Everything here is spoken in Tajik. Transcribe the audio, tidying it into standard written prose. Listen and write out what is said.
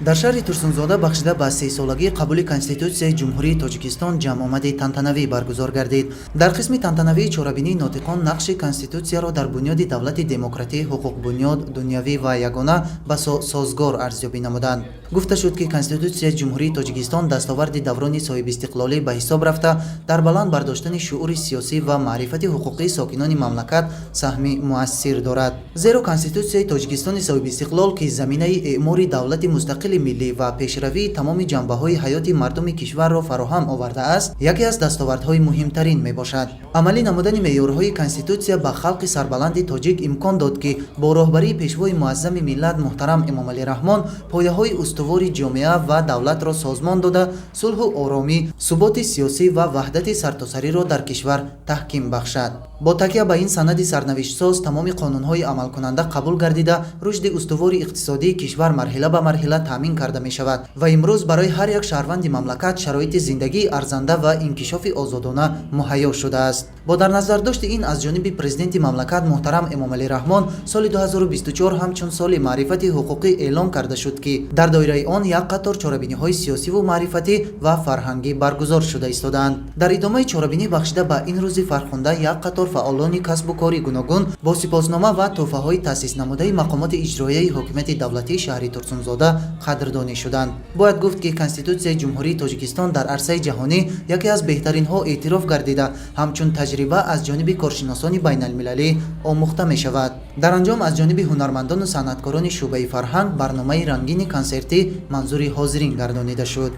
дар шаҳри Турсунзода бахшида ба 30-солагии қабули Конститутсияи Ҷумҳурии Тоҷикистон ҷамъомади тантанавӣ баргузор гардид. Дар қисми тантанавии чорабинии нотиқон нақши Конститутсияро дар бунёди давлати демократӣ, ҳуқуқбунёд, дунявӣ ва ягона ба созгор арзёбӣ намуданд. Гуфта шуд ки Конститутсияи Ҷумҳурии Тоҷикистон дастоварди даврони соҳибистиқлолӣ ба ҳисоб рафта, дар баланд бардоштани шуъури сиёсӣ ва маърифати ҳуқуқии сокинони мамлакат саҳми муассир дорад. Зеро Конститутсияи Тоҷикистони соҳибистиқлол ки заминаи эъмори давлати мустақили миллӣ ва пешравии тамоми ҷанбаҳои ҳаёти мардуми кишварро фароҳам овардааст, яке аз дастовардҳои муҳимтарин мебошад. Амалӣ намудани меъёрҳои Конститутсия ба халқи сарбаланди тоҷик имкон дод ки бо роҳбарии пешвои муаззами миллат муҳтарам Эмомалӣ Раҳмон пояҳои устувори ҷомеа ва давлатро созмон дода, сулҳу оромӣ, суботи сиёсӣ ва ваҳдати сартосариро дар кишвар таҳким бахшад. Бо такя ба ин санади сарнавиштсоз тамоми қонунҳои амалкунанда қабул гардида, рушди устувори иқтисодии кишвар марҳила ба марҳила таъмин карда мешавад ва имрӯз барои ҳар як шаҳрванди мамлакат шароити зиндагии арзанда ва инкишофи озодона муҳайё шудааст. Бо дар назардошти ин аз ҷониби президенти мамлакат муҳтарам Эмомалӣ Раҳмон соли 2024 ҳамчун соли маърифати ҳуқуқӣ эълон карда шуд ки дар доираи он як қатор чорабиниҳои сиёсиву маърифатӣ ва фарҳангӣ баргузор шуда истодаанд. Дар идомаи чорабинӣ бахшида ба ин рӯзи фархунда як қатор фаъолони касбу кори гуногун бо сипоснома ва тӯҳфаҳои таъсиснамудаи мақомоти иҷроияи ҳокимияти давлатии шаҳри Турсунзода қадрдонӣ шуданд. Бояд гуфт ки Конститутсияи Ҷумҳурии Тоҷикистон дар арсаи ҷаҳонӣ яке аз беҳтаринҳо эътироф гардида, ҳамчун таҷриба аз ҷониби коршиносони байналмилалӣ омӯхта мешавад. Дар анҷом аз ҷониби ҳунармандону санъаткорони шӯъбаи фарҳанг барномаи рангини консертӣ манзури ҳозирин гардонида шуд.